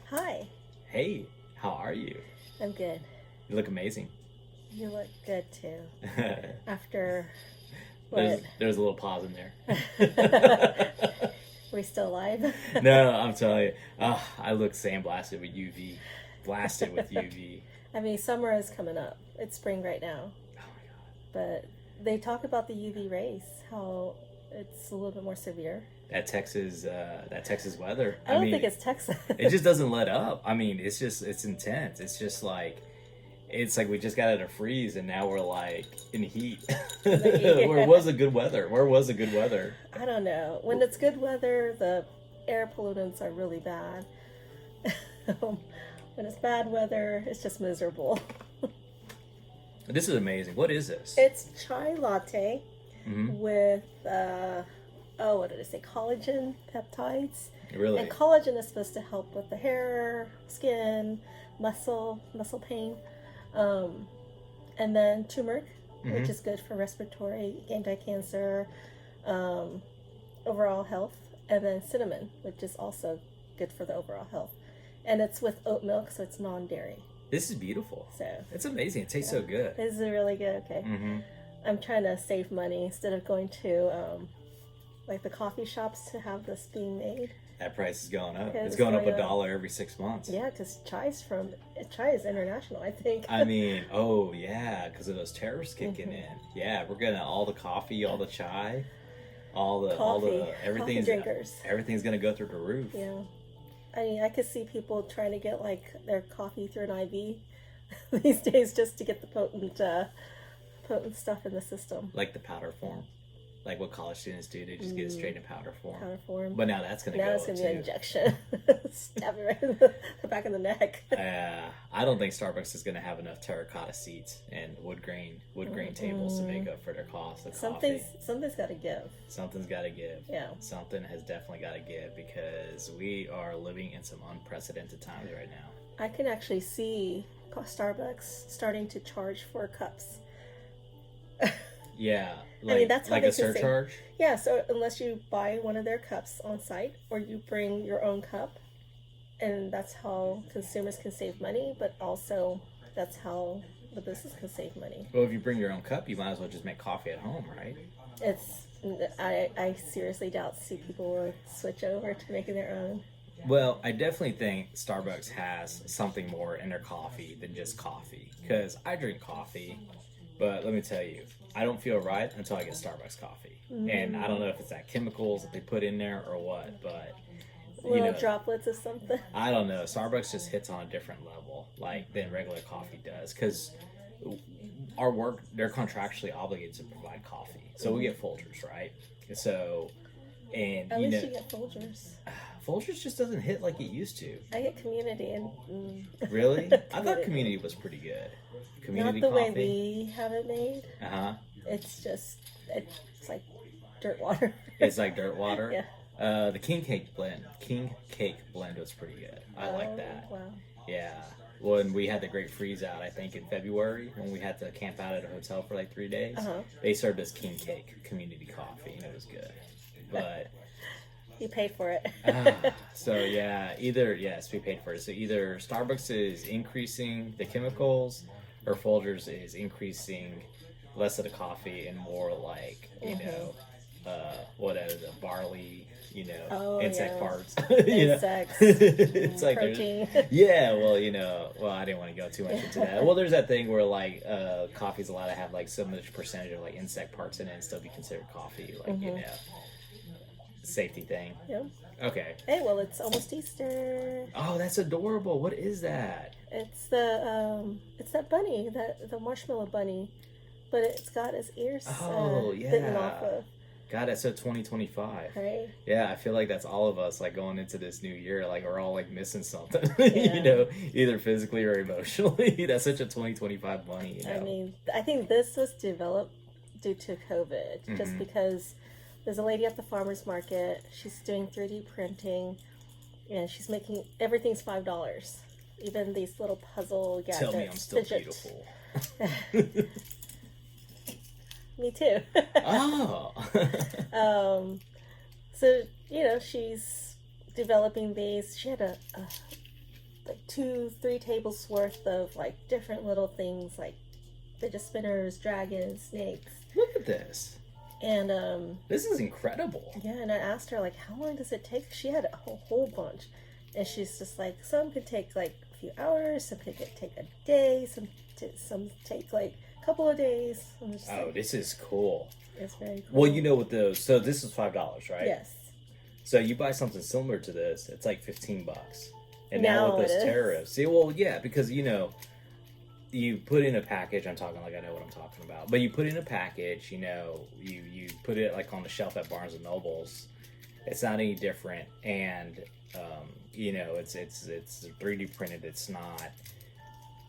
Hi, Hey, how are you? I'm good. You look amazing. You look good too. After there's, what? there's a little pause in there. We still live? No, I'm telling you. I look sandblasted with UV. Blasted with UV. I mean, summer is coming up. It's spring right now. Oh my God. But they talk about the UV rays, how it's a little bit more severe. That Texas weather. I don't think it's Texas. It just doesn't let up. I mean, it's intense. It's like we just got out of freeze and now we're like in heat. Where was the good weather? I don't know. When it's good weather, the air pollutants are really bad. When it's bad weather, it's just miserable. This is amazing. What is this? It's chai latte Mm-hmm. with, what did I say? Collagen peptides. Really? And collagen is supposed to help with the hair, skin, muscle pain. And then turmeric, which is good for respiratory, anti-cancer, overall health. And then cinnamon, which is also good for the overall health. And it's with oat milk, so it's non-dairy. This is beautiful. So it's amazing. It tastes so good. This is really good. Okay. Mm-hmm. I'm trying to save money instead of going to like the coffee shops to have this being made. That price is going up. Okay, it's going up going $1 every 6 months. Yeah, because chai is international, I think. I mean, oh yeah, because of those tariffs kicking in. Yeah, we're gonna all the coffee, all the chai, all the coffee drinkers. Everything's gonna go through the roof. Yeah, I mean, I could see people trying to get like their coffee through an IV these days just to get the potent stuff in the system. Like the powder form. Like what college students do, they just get it straight in powder form. But now that's going to go. Now it's going to be an injection. Stab it right in the back of the neck. I don't think Starbucks is going to have enough terracotta seats and wood grain tables to make up for their cost of coffee. Something's got to give. Something's got to give. Yeah. Something has definitely got to give because we are living in some unprecedented times right now. I can actually see Starbucks starting to charge for cups. Yeah, I mean, that's how like they a surcharge. Yeah, so unless you buy one of their cups on site or you bring your own cup, and that's how consumers can save money, but also that's how the business can save money. Well, if you bring your own cup, you might as well just make coffee at home, right? I seriously doubt people will switch over to making their own. Well, I definitely think Starbucks has something more in their coffee than just coffee, because I drink coffee. But let me tell you, I don't feel right until I get Starbucks coffee. And I don't know if it's that chemicals that they put in there or what, but... Little droplets of something. I don't know. Starbucks just hits on a different level than regular coffee does. Because our work, they're contractually obligated to provide coffee. So we get Folgers, right? So, and At least you get Folgers. Folgers just doesn't hit like it used to. I get Community and... Really? I thought Community was pretty good. Community Not the coffee. way we have it made. Uh-huh. It's like dirt water. It's like dirt water? Yeah. The King Cake blend was pretty good. I like that. Wow. Yeah. When we had the great freeze out, I think in February, when we had to camp out at a hotel for like 3 days, they served us King Cake community coffee, and it was good. But you paid for it. So yeah, yes, we paid for it. So either Starbucks is increasing the chemicals, or Folgers is increasing less of the coffee and more like what is it, barley, insect parts. Insects. It's like protein. Yeah, well, I didn't want to go too much into that. Well, there's that thing where like coffee's allowed to have like so much percentage of like insect parts in it and still be considered coffee, safety thing. Yeah. Okay. Hey, well, it's almost Easter. Oh, that's adorable. What is that? It's that bunny, the marshmallow bunny, but it's got his ears bitten off of. God, that's so 2025. Right? Yeah, I feel like that's all of us, like, going into this new year, like, we're all, like, missing something, Yeah. Either physically or emotionally. That's such a 2025 bunny, I mean, I think this was developed due to COVID, just because there's a lady at the farmer's market, she's doing 3D printing, and she's making, everything's $5. Even these little puzzle gadgets. Tell me I'm still beautiful. Me too. Oh. So, she's developing these. She had like 2-3 tables worth of like different little things like fidget spinners, dragons, snakes. Look at this. And this is incredible. Yeah, and I asked her like, how long does it take? She had a whole bunch, and she's just like, some could take like a few hours, some could take a day, some take like a couple of days. Oh, this is cool. It's very cool. Well, you know what those? So this is $5, right? Yes. So you buy something similar to this, it's like $15. And now with those tariffs, see, well, yeah, because you know, you put in a package. I'm talking like I know what I'm talking about, but you put in a package. You know, you put it like on the shelf at Barnes and Nobles. It's not any different, and you know, it's 3D printed. It's not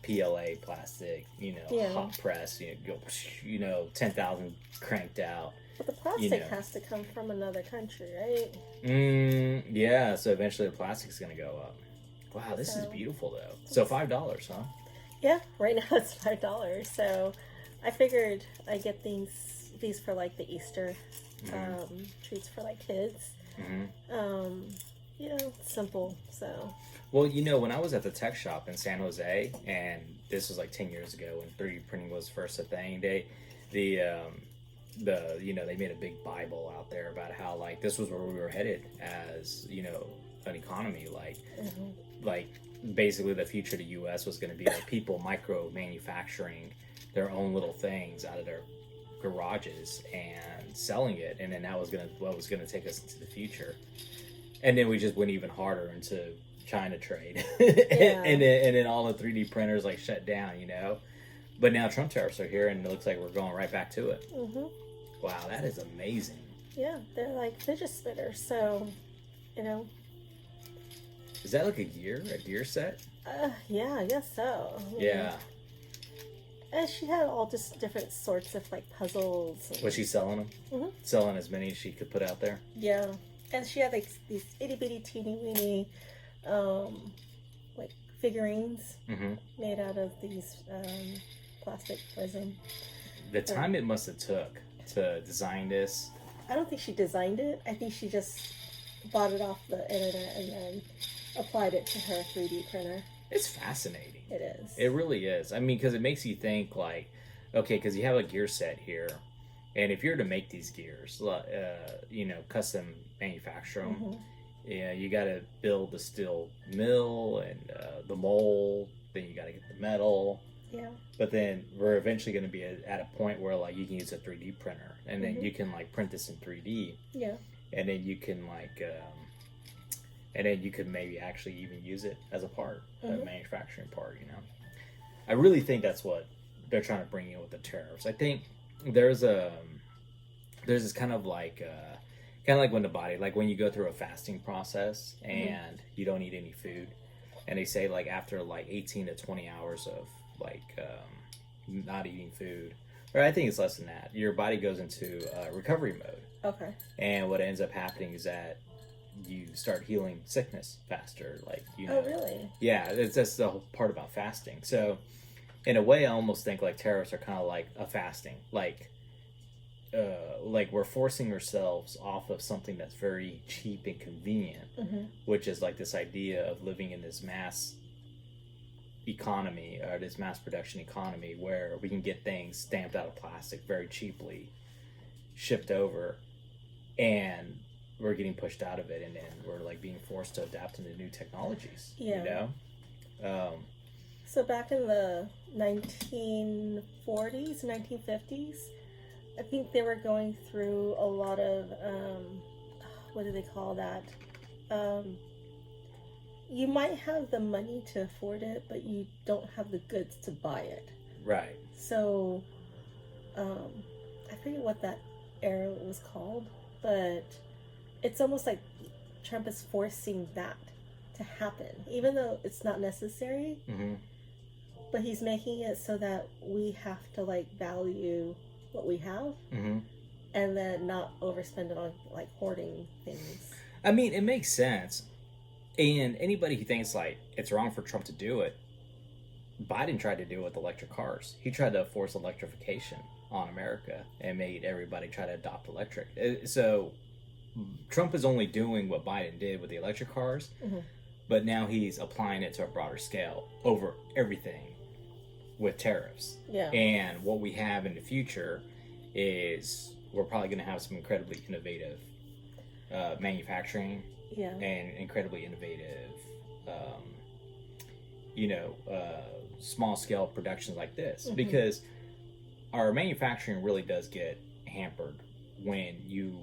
PLA plastic. You know, hot press. You know, 10,000 cranked out. But the plastic has to come from another country, right? Yeah. So eventually the plastic's gonna go up. Wow, this is beautiful though. So $5, huh? Yeah, right now it's $5. So I figured I'd get these for like the Easter treats for like kids. You know, simple. So. Well, you know, when I was at the tech shop in San Jose, and this was like 10 years ago when 3D printing was first a thing, you know, they made a big Bible out there about how like this was where we were headed as, you know, an economy, like basically the future of the U.S. was going to be like people micro manufacturing their own little things out of their garages and selling it, and then that was what was going to take us into the future. And then we just went even harder into China trade, and then all the 3D printers like shut down, you know. But now Trump tariffs are here, and it looks like we're going right back to it. Wow, that is amazing. Yeah, they're like fidget spinners, so you know. Is that like a gear set? Yeah, I guess so. Yeah. And she had all just different sorts of like puzzles. Was she selling them? Selling as many as she could put out there? Yeah. And she had like these itty bitty teeny weeny like figurines made out of these plastic resin. The time it must have took to design this. I don't think she designed it. I think she just bought it off the internet and then applied it to her 3D printer. It's fascinating. It is. It really is. I mean, because it makes you think like, okay, because you have a gear set here, and if you're to make these gears, you know, custom manufacture them, yeah, you got to build the steel mill and the mold. Then you got to get the metal. Yeah. But then we're eventually going to be at a point where like you can use a 3D printer, and then you can like print this in 3D. Yeah. And then you can like, and then you could maybe actually even use it as a part, a manufacturing part. You know, I really think that's what they're trying to bring in with the tariffs. I think there's this kind of like when the body, like when you go through a fasting process and you don't eat any food, and they say like after like 18 to 20 hours of like not eating food, or I think it's less than that, your body goes into recovery mode. Okay. And what ends up happening is that you start healing sickness faster. Like, you know. Oh, really? Yeah, that's the whole part about fasting. So, in a way, I almost think like tariffs are kind of like a fasting. Like we're forcing ourselves off of something that's very cheap and convenient, which is like this idea of living in this mass economy, or this mass production economy, where we can get things stamped out of plastic very cheaply, shipped over, and we're getting pushed out of it, and then we're like being forced to adapt to the new technologies. You know. So back in the 1940s, 1950s, I think they were going through a lot of what do they call that? You might have the money to afford it, but you don't have the goods to buy it. Right. So, I forget what that era was called, but it's almost like Trump is forcing that to happen, even though it's not necessary. But he's making it so that we have to like value what we have, and then not overspend it on like hoarding things. I mean, it makes sense. And anybody who thinks like it's wrong for Trump to do it, Biden tried to do it with electric cars. He tried to force electrification on America and made everybody try to adopt electric. So Trump is only doing what Biden did with the electric cars, but now he's applying it to a broader scale over everything with tariffs. Yeah. And what we have in the future is we're probably going to have some incredibly innovative manufacturing and incredibly innovative, small scale productions like this, because our manufacturing really does get hampered when you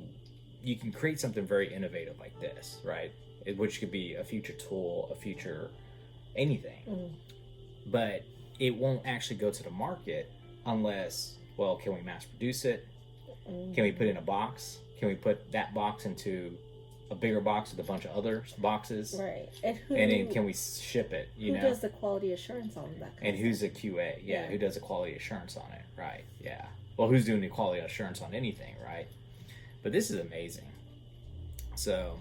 can create something very innovative like this, right? Which could be a future tool, a future anything, but it won't actually go to the market unless, well, can we mass produce it? Can we put it in a box? Can we put that box into a bigger box with a bunch of other boxes? Right. And then can we ship it? Who does the quality assurance on that? And who's the QA? Yeah, who does the quality assurance on it? Right. Yeah. Well, who's doing the quality assurance on anything, right? But this is amazing. So.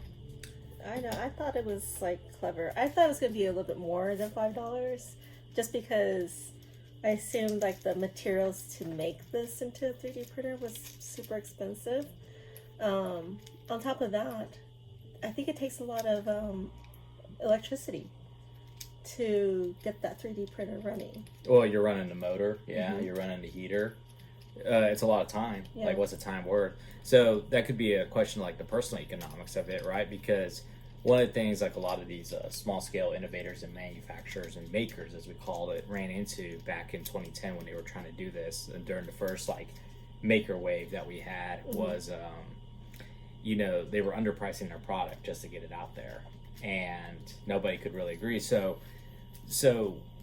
I know. I thought it was like clever. I thought it was going to be a little bit more than $5, just because I assumed like the materials to make this into a 3D printer was super expensive. On top of that, I think it takes a lot of electricity to get that 3D printer running. Well, you're running the motor, you're running the heater. It's a lot of time. Yeah. Like, what's the time worth? So that could be a question like the personal economics of it, right? Because one of the things like a lot of these small-scale innovators and manufacturers and makers, as we call it, ran into back in 2010 when they were trying to do this, and during the first like maker wave that we had was, they were underpricing their product just to get it out there, and nobody could really agree. So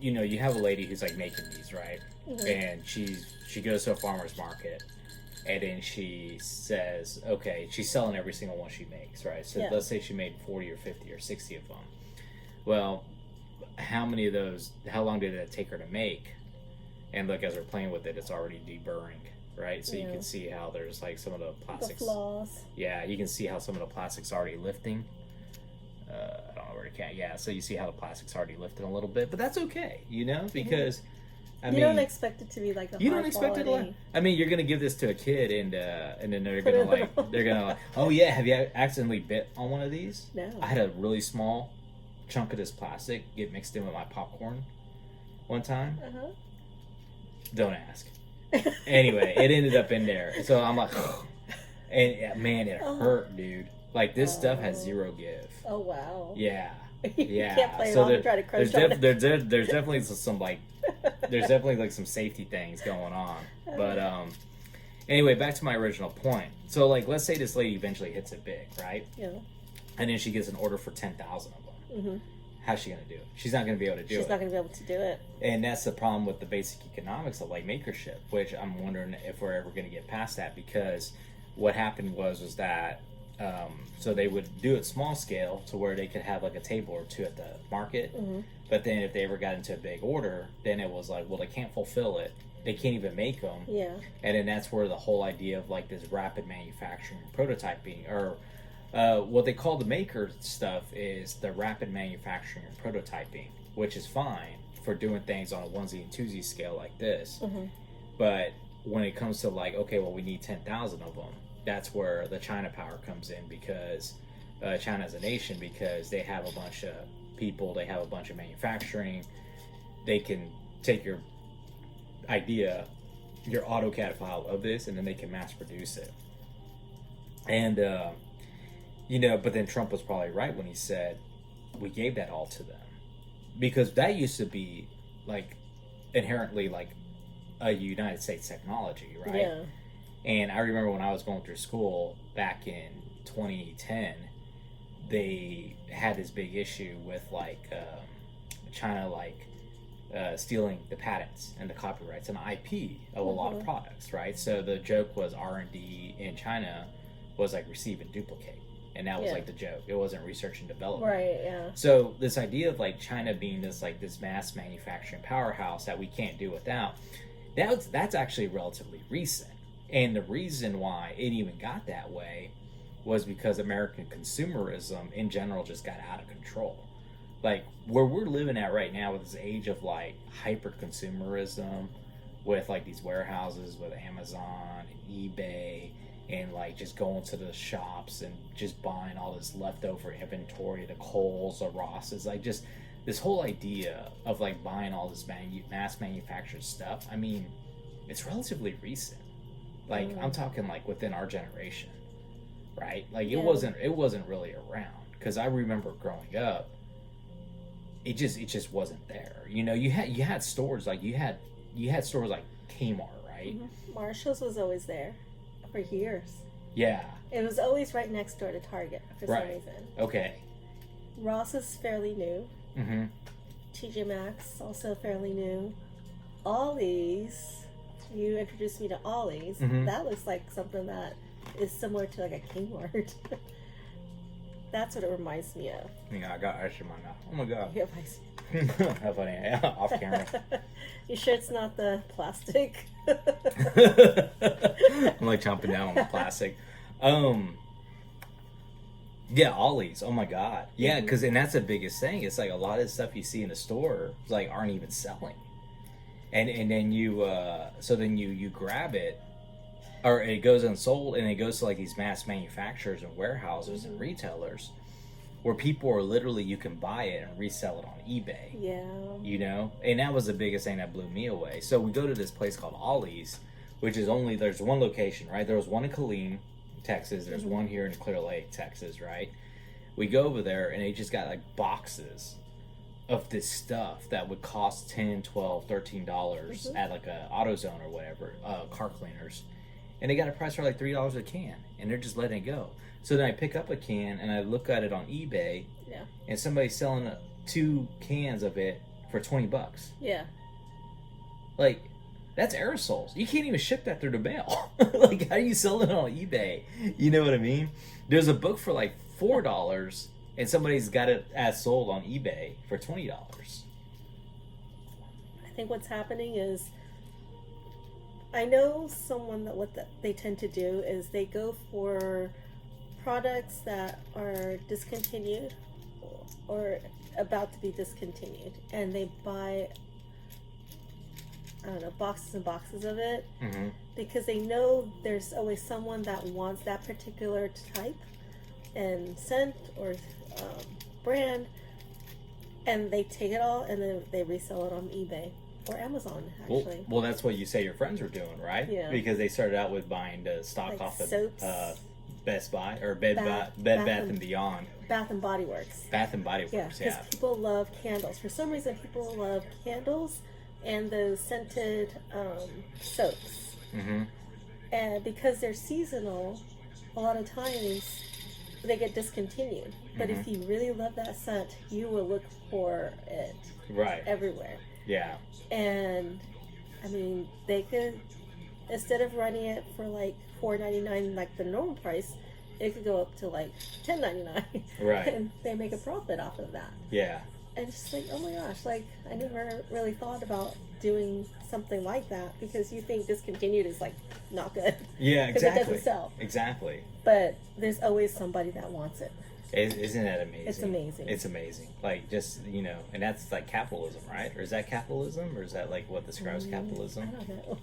you have a lady who's like making these, right? And she goes to a farmer's market, and then she says, okay, she's selling every single one she makes, right? So let's say she made 40 or 50 or 60 of them. Well, how many of those, how long did it take her to make? And look, as we're playing with it, it's already deburring, right? So you can see how there's like some of the plastics. The flaws. Yeah, you can see how some of the plastic's already lifting. I don't know where it can. Yeah, so you see how the plastic's already lifting a little bit, but that's okay, because I mean, you don't expect it to be like a you don't expect it to. I mean, you're gonna give this to a kid, and then they're gonna like, oh yeah, have you accidentally bit on one of these? No. I had a really small chunk of this plastic get mixed in with my popcorn one time. Don't ask. Anyway, it ended up in there, so I'm like, and man, it hurt, dude. Like this stuff has zero give. Oh wow. Yeah. You can't play around and try to crunch on it. There's definitely some like. There's definitely like some safety things going on, but anyway, back to my original point. So like, let's say this lady eventually hits it big, right? Yeah. And then she gets an order for 10,000 of them. How's she gonna do it? She's not gonna be able to do it. She's not gonna be able to do it. And that's the problem with the basic economics of like makership, which I'm wondering if we're ever gonna get past that, because what happened was that so they would do it small scale to where they could have like a table or two at the market. But then if they ever got into a big order, then it was like, well, they can't fulfill it. They can't even make them. Yeah. And then that's where the whole idea of like this rapid manufacturing prototyping, or what they call the maker stuff, is the rapid manufacturing and prototyping, which is fine for doing things on a onesie and twosie scale like this. But when it comes to like, okay, well, we need 10,000 of them, that's where the China power comes in, because China as a nation, because they have a bunch of people, they have a bunch of manufacturing, they can take your idea, your AutoCAD file of this, and then they can mass produce it. And but then Trump was probably right when he said we gave that all to them, because that used to be like inherently like a United States technology, right? Yeah. And I remember when I was going through school back in 2010, they had this big issue with like China stealing the patents and the copyrights and the IP of a lot of products, right? So the joke was R&D in China was like receive and duplicate, and that was like the joke. It wasn't research and development. Right, yeah. So this idea of like China being this mass manufacturing powerhouse that we can't do without, that's actually relatively recent. And the reason why it even got that way was because American consumerism in general just got out of control. Like where we're living at right now with this age of like hyper consumerism, with like these warehouses with Amazon and eBay and like just going to the shops and just buying all this leftover inventory, the Kohl's, the Ross's, like just this whole idea of like buying all this mass manufactured stuff. I mean, it's relatively recent. Like I'm talking like within our generation, right? Like it wasn't really around, because I remember growing up, it just wasn't there. You know, you had stores like you had stores like Kmart, right? Marshall's was always there for years. Yeah. It was always right next door to Target for some reason. Okay. Ross is fairly new. TJ Maxx also fairly new. Ollie's, you introduced me to Ollie's. That looks like something that is similar to like a Kmart. That's what it reminds me of. Yeah, I got ice in my mouth. Oh my god. You have ice. How funny. Yeah, off camera. You sure it's not the plastic? I'm like chomping down on the plastic. Yeah, Ollie's. Oh my god. Yeah, because and that's the biggest thing. It's like a lot of the stuff you see in the store like aren't even selling, and then you you grab it, or it goes unsold, and it goes to like these mass manufacturers and warehouses and retailers, where people are literally, you can buy it and resell it on eBay. Yeah. You know, and that was the biggest thing that blew me away. So we go to this place called Ollie's, which is there's one location, right? There was one in Killeen, Texas. There's one here in Clear Lake, Texas, right? We go over there and they just got like boxes of this stuff that would cost $10, $12, $13 at like a AutoZone or whatever, car cleaners. And they got a price for like $3 a can, and they're just letting it go. So then I pick up a can and I look at it on eBay, and somebody's selling 2 cans of it for $20. Yeah. Like, that's aerosols. You can't even ship that through the mail. Like, how do you sell it on eBay? You know what I mean? There's a book for like $4, and somebody's got it as sold on eBay for $20. I think what's happening is, I know someone that they tend to do is they go for products that are discontinued or about to be discontinued, and they buy, I don't know, boxes and boxes of it, because they know there's always someone that wants that particular type and scent or brand, and they take it all and then they resell it on eBay or Amazon, actually. Well, that's what you say your friends were doing, right? Yeah. Because they started out with buying the stock like off of soaps, Best Buy or Bed Bath and Beyond. Bath and Body Works. Bath and Body Works, because people love candles. For some reason, people love candles and those scented soaps. And because they're seasonal, a lot of times they get discontinued. But if you really love that scent, you will look for it everywhere. Yeah. And I mean, they could, instead of running it for like $4.99 like the normal price, it could go up to like $10.99. Right. And they make a profit off of that. Yeah. And it's just like, oh my gosh, like I never really thought about doing something like that, because you think discontinued is like not good. Yeah, exactly. Because it doesn't sell. Exactly. But there's always somebody that wants it. Isn't that amazing? It's amazing. It's amazing. Like, just, you know, and that's like capitalism, right? Or is that capitalism? Or is that like what describes capitalism?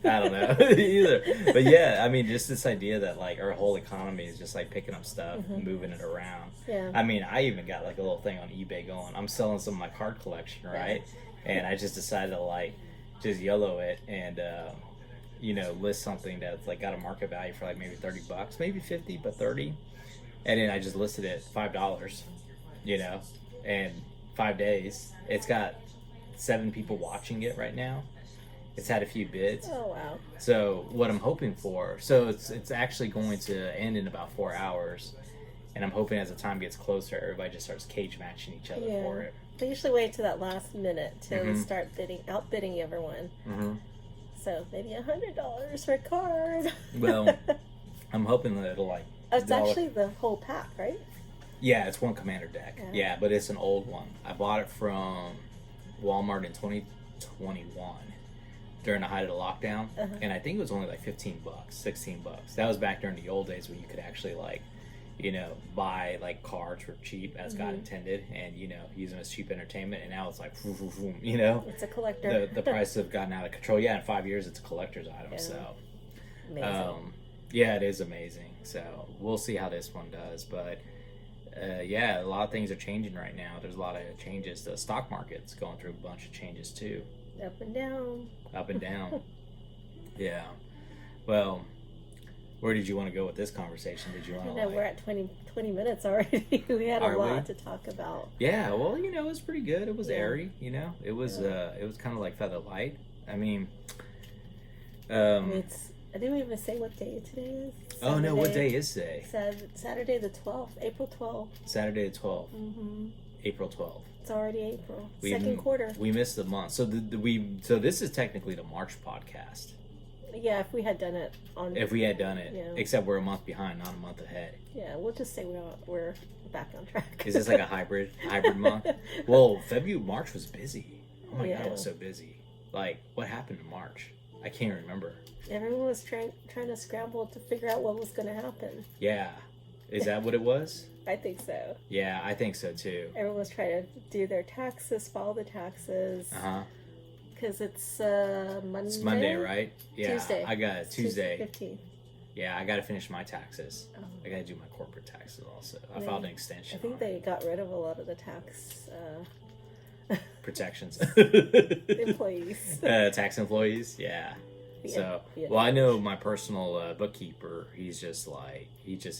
I don't know either. But yeah, I mean, just this idea that like our whole economy is just like picking up stuff and moving it around. Yeah. I mean, I even got like a little thing on eBay going. I'm selling some of my card collection, right? And I just decided to like just YOLO it and, you know, list something that's like got a market value for like maybe $30, maybe 50, but 30. And then I just listed it $5, you know, and 5 days. It's got 7 people watching it right now. It's had a few bids. Oh wow! So what I'm hoping for, so it's actually going to end in about 4 hours, and I'm hoping as the time gets closer, everybody just starts cage matching each other for it. They usually wait to that last minute to start outbidding everyone. So maybe $100 for a card. Well, I'm hoping that it'll like. It's actually the whole pack, right? Yeah, it's one commander deck. Yeah, but it's an old one. I bought it from Walmart in 2021 during the height of the lockdown, and I think it was only like $15, $16. That was back during the old days when you could actually like, you know, buy like cards for cheap as God intended, and you know, use them as cheap entertainment. And now it's like, you know, it's a collector. The prices have gotten out of control. Yeah, in 5 years, it's a collector's item. So, amazing. Yeah, it is amazing. So we'll see how this one does. But yeah, a lot of things are changing right now. There's a lot of changes. The stock market's going through a bunch of changes too. Up and down. Up and down. Yeah. Well, where did you want to go with this conversation? Did you want to? No, we're at 20 minutes already. We had a lot to talk about. Yeah. Well, it was pretty good. It was airy. It was kind of like feather light. I mean, I didn't even say what day today is. Saturday. Oh no, what day is today? Saturday the 12th, April 12th. Saturday the 12th. Mm-hmm. April 12th. It's already April. Second quarter. We missed the month. So so this is technically the March podcast. Yeah, if we had done it except we're a month behind, not a month ahead. Yeah, we'll just say we're back on track. Is this like a hybrid month? Well, March was busy. Oh my God, it was so busy. Like, what happened in March? I can't remember. Everyone was trying to scramble to figure out what was going to happen. Yeah. Is that what it was? I think so. Yeah, I think so too. Everyone was trying to do their taxes, file the taxes. Uh-huh. Because it's Monday. It's Monday, right? Yeah. Tuesday. I got it. Tuesday. 15th. Yeah, I got to finish my taxes. Oh. I got to do my corporate taxes also. I filed an extension. I think they got rid of a lot of the tax protections. Employees. Tax employees, yeah. So, well, I know my personal bookkeeper. He just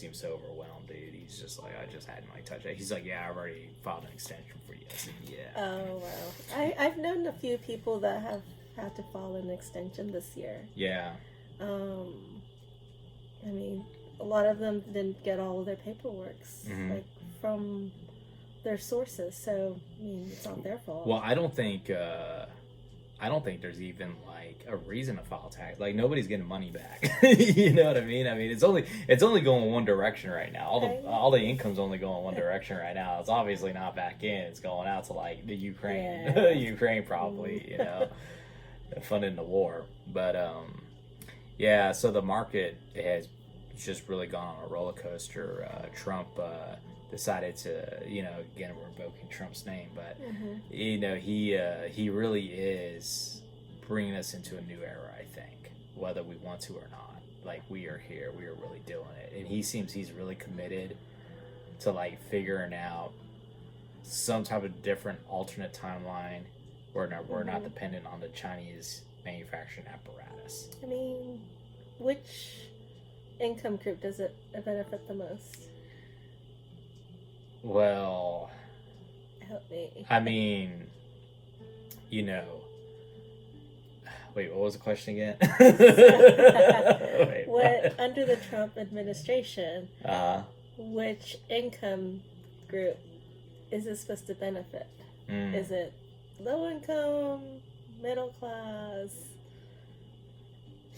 seems so overwhelmed, dude. He's just like, I just hadn't touched it. He's like, yeah, I've already filed an extension for you. I said, yeah. Oh wow. I've known a few people that have had to file an extension this year. Yeah. I mean, a lot of them didn't get all of their paperwork from their sources. So I mean, it's not their fault. Well, I don't think there's even a reason to file tax. Like, nobody's getting money back. You know what I mean? I mean, it's only going one direction right now. All the income's only going one direction right now. It's obviously not back in. It's going out to the Ukraine. Yeah. Ukraine probably, funding the war. But yeah, so the market has just really gone on a roller coaster. Trump decided to, again, we're invoking Trump's name, but he really is bringing us into a new era, I think, whether we want to or not. Like, we are here, we are really doing it, and he's really committed to figuring out some type of different alternate timeline where we're not dependent on the Chinese manufacturing apparatus. I mean, which income group does it benefit the most? Well, help me. I mean, wait, what was the question again? Under the Trump administration, which income group is it supposed to benefit? Is it low income, middle class,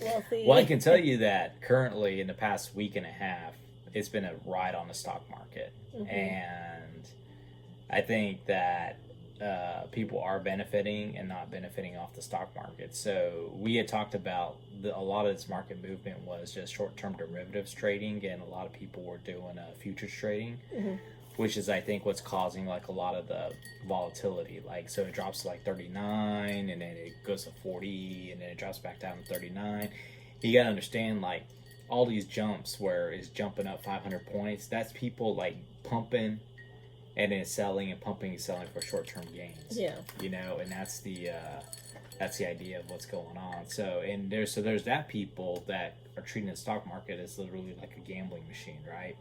wealthy? Well, I can tell you that currently in the past week and a half, it's been a ride on the stock market. Mm-hmm. And I think that people are benefiting and not benefiting off the stock market. So we had talked about a lot of this market movement was just short-term derivatives trading, and a lot of people were doing futures trading, which is, I think, what's causing a lot of the volatility. So it drops to 39, and then it goes to 40, and then it drops back down to 39. You got to understand, all these jumps where it's jumping up 500 points, that's people pumping and then selling and pumping and selling for short-term gains. Yeah. And that's the idea of what's going on. So there's that people that are treating the stock market as literally like a gambling machine, right?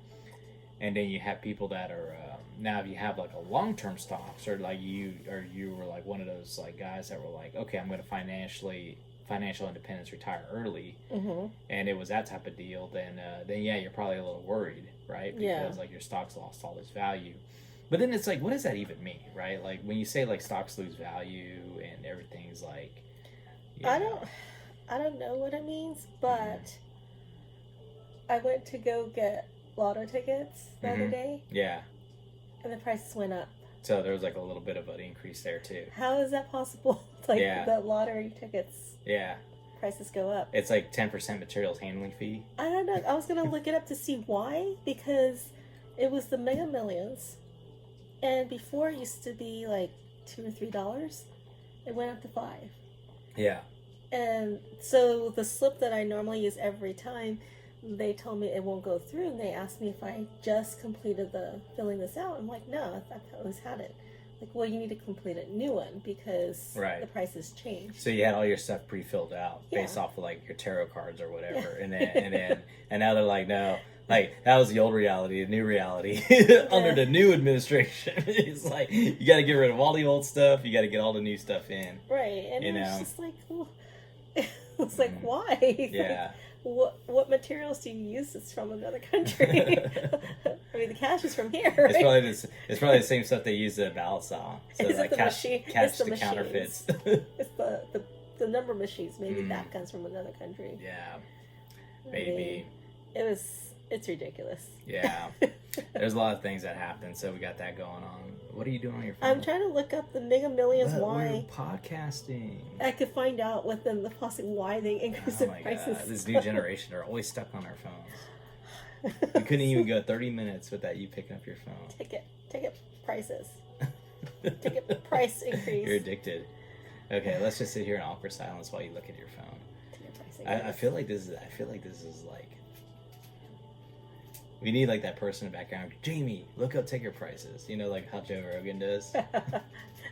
And then you have people that are now if you have a long-term stocks or you were one of those guys that were okay, I'm going to financial independence, retire early, and it was that type of deal, then yeah, you're probably a little worried, right? Because your stock's lost all this value. But then it's what does that even mean, right? When you say stocks lose value and everything's I don't know what it means, but I went to go get lotto tickets the other day. Yeah. And the prices went up. So there was a little bit of an increase there too. How is that possible? The lottery tickets. Yeah. Prices go up. It's 10% materials handling fee. I don't know. I was gonna look it up to see why, because it was the Mega Millions, and before it used to be $2 or $3. It went up to $5. Yeah. And so the slip that I normally use every time they told me it won't go through, and they asked me if I just completed filling this out. I'm like, no, I always had it. Like, well, you need to complete a new one because the prices changed. So you had all your stuff pre-filled out based off of like your tarot cards or whatever, and now they're like, no, like that was the old reality. The new reality under the new administration is like you got to get rid of all the old stuff. You got to get all the new stuff in. Right, and it's just like, well, it's like why? Yeah. Like, what materials do you use that's from another country? I mean, the cash is from here. Right? It's probably the same stuff they use at balance on. So it's like cash the counterfeits. It's the number machines. Maybe that comes from another country. Yeah, maybe. I mean, it's ridiculous. Yeah, there's a lot of things that happen. So we got that going on. What are you doing on your phone? I'm trying to look up the Mega Millions why. We're podcasting. I could find out within the faucet why they increase the prices. God. This new generation are always stuck on their phones. You couldn't even go 30 minutes without you picking up your phone. Ticket prices. Ticket price increase. You're addicted. Okay, let's just sit here in awkward silence while you look at your phone. Ticket price increase. I feel like this is like. We need like that person in the background. Jamie, look up ticket prices. You know, like how Joe Rogan does.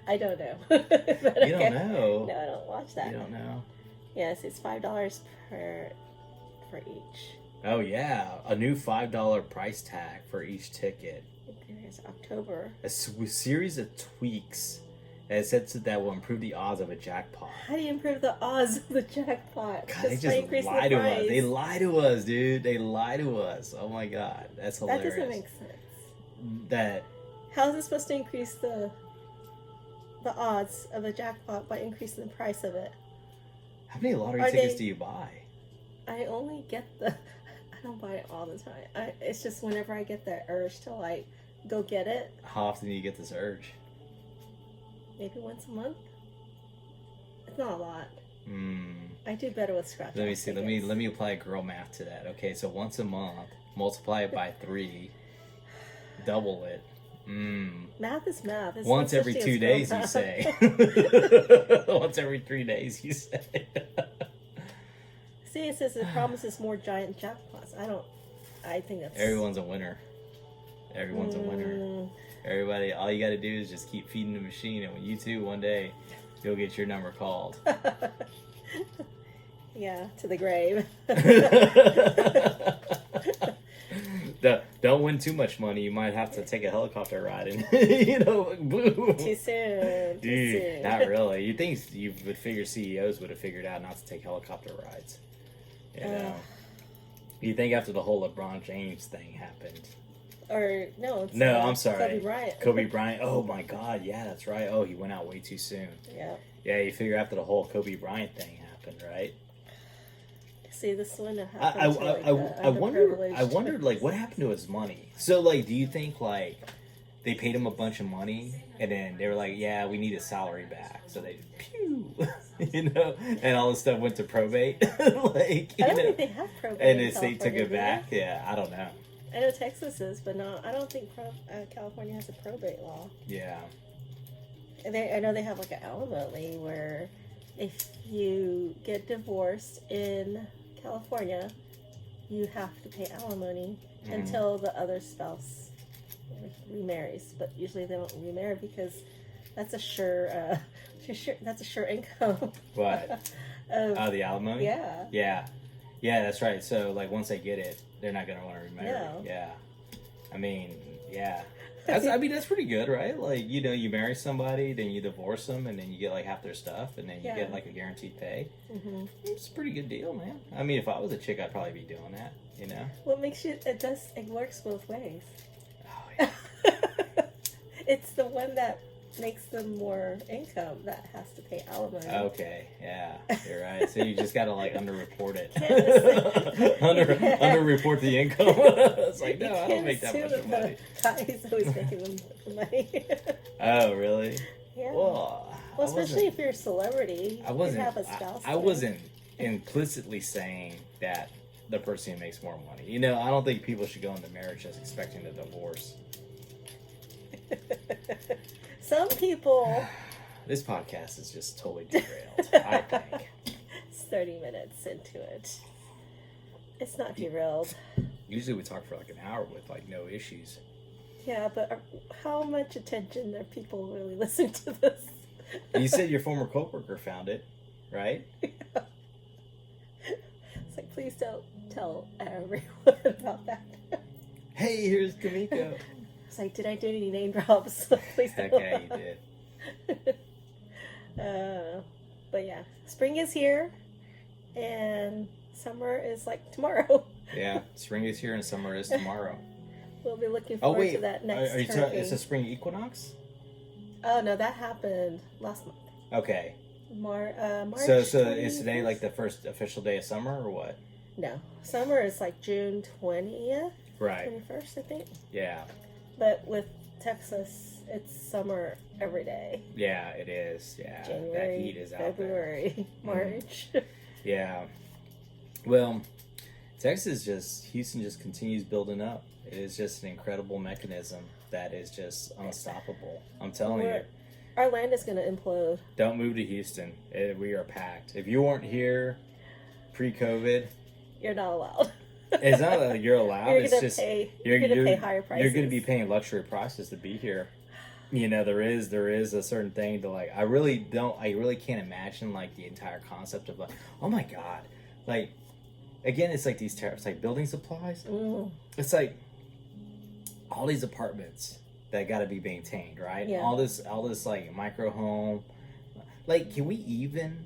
I don't know. You don't know? No, I don't watch that. You don't know? Yes, it's $5 for each. Oh yeah, a new $5 price tag for each ticket. There's October. A series of tweaks that says that will improve the odds of a jackpot. How do you improve the odds of the jackpot? God, they just lie to us. They lie to us, dude. They lie to us. Oh my God, that's hilarious. That doesn't make sense. That. How is it supposed to increase the odds of a jackpot by increasing the price of it? How many lottery tickets do you buy? I only get I don't buy it all the time. It's just whenever I get that urge to like go get it. How often do you get this urge? Maybe once a month. It's not a lot. I do better with scratch. Let me see. Let me apply girl math to that. Okay, so once a month, multiply it by 3, double it. Math is math. It's once every 2 days, you say. Once every 3 days, you say. See, it says it promises more giant jackpots. I think that's... Everyone's a winner. Everyone's a winner. Everybody, all you got to do is just keep feeding the machine, and when you too, one day, you'll get your number called. Yeah, to the grave. Don't win too much money. You might have to take a helicopter ride, and boom. Too soon. Dude, not really. You think you would figure CEOs would have figured out not to take helicopter rides? You know, you think after the whole LeBron James thing happened. Or no, I'm sorry. Kobe Bryant. Kobe Bryant. Oh my God, yeah, that's right. Oh, he went out way too soon. Yeah. Yeah, you figure after the whole Kobe Bryant thing happened, right? See, this wouldn't have happened. I wondered like what happened to his money. So like, do you think like they paid him a bunch of money and then they were like, yeah, we need his salary back, so they and all this stuff went to probate. Like, I don't think they have probate. And the state took it back. Yeah, I don't know. I know Texas is, but no, I don't think California has a probate law. Yeah. And I know they have like an alimony where if you get divorced in California, you have to pay alimony until the other spouse remarries. But usually they don't remarry because that's a sure income. What? The alimony? Yeah. Yeah, that's right. So like once they get it, they're not gonna want to remarry. No. Yeah. I mean, yeah. That's pretty good, right? Like, you marry somebody, then you divorce them, and then you get like half their stuff, and then you get like a guaranteed pay. Mm-hmm. It's a pretty good deal, man. I mean, if I was a chick, I'd probably be doing that. What makes you? It works both ways. Oh yeah. It's the one that makes them more income that has to pay alimony. Okay, yeah, you're right. So you just gotta like underreport it. Underreport the income. It's like, no, I don't make that much money. The guy's always making the money. Oh, really? Yeah. Well, especially if you're a celebrity, you have a spouse. I wasn't implicitly saying that the person who makes more money. I don't think people should go into marriage as expecting a divorce. Some people. This podcast is just totally derailed, I think. It's 30 minutes into it. It's not derailed. Usually we talk for like an hour with like no issues. Yeah, but how much attention are people really listening to this? You said your former coworker found it, right? Yeah. It's like, please don't tell everyone about that. Hey, here's Kumiko. It's like, did I do any name drops? Please don't. Okay, you did. But yeah, spring is here, and summer is like tomorrow. Yeah, spring is here and summer is tomorrow. We'll be looking forward to that next are you hurricane. it's a spring equinox? Oh no, that happened last month. Okay. March. So is today like the first official day of summer or what? No, summer is like June 20th, Right. 21st, I think. Yeah. But with Texas, it's summer every day. Yeah, it is. Yeah. January, that heat is out February, March. Yeah. Well, Houston just continues building up. It is just an incredible mechanism that is just unstoppable. I'm telling you. Our land is going to implode. Don't move to Houston. We are packed. If you weren't here pre-COVID, you're not allowed. It's not that you're allowed. You're it's gonna just pay higher prices. You're going to be paying luxury prices to be here. You know, there is a certain thing to like. I really can't imagine like the entire concept of like, oh my god, like again, it's like these tariffs, like building supplies. It's like all these apartments that got to be maintained, right? Yeah. All this like micro home. Like, can we even,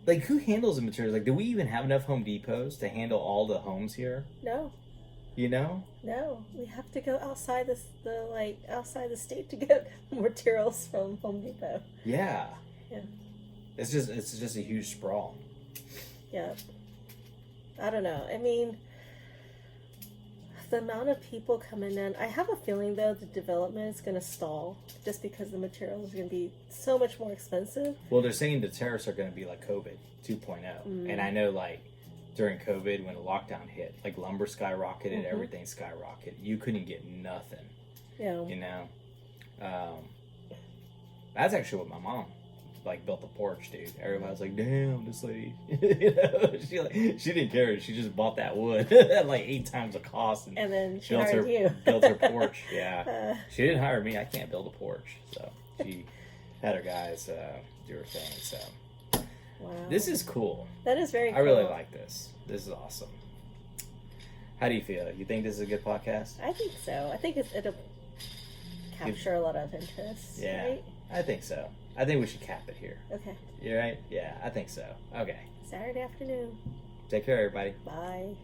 like, who handles the materials? Like, do we even have enough Home Depots to handle all the homes here? No. You know? No, we have to go outside the state to get materials from Home Depot. Yeah. Yeah. It's just a huge sprawl. Yeah. I don't know. I mean, the amount of people coming in, I have a feeling though the development is going to stall just because the material is going to be so much more expensive. Well, they're saying the tariffs are going to be like COVID 2.0. And I know like during COVID when the lockdown hit, like lumber skyrocketed, everything skyrocketed. You couldn't get nothing. Yeah. You know? That's actually what my mom like built the porch, dude. Everybody was like, damn, this lady. You know, she didn't care. She just bought that wood at like 8 times the cost. And then she built hired you. Built her porch, yeah. She didn't hire me. I can't build a porch. So she had her guys do her thing. So wow. This is cool. That is very cool. I really like this. This is awesome. How do you feel? You think this is a good podcast? I think so. I think it'll capture a lot of interest. Yeah, right? I think so. I think we should cap it here. Okay. You right? Yeah, I think so. Okay. Saturday afternoon. Take care, everybody. Bye.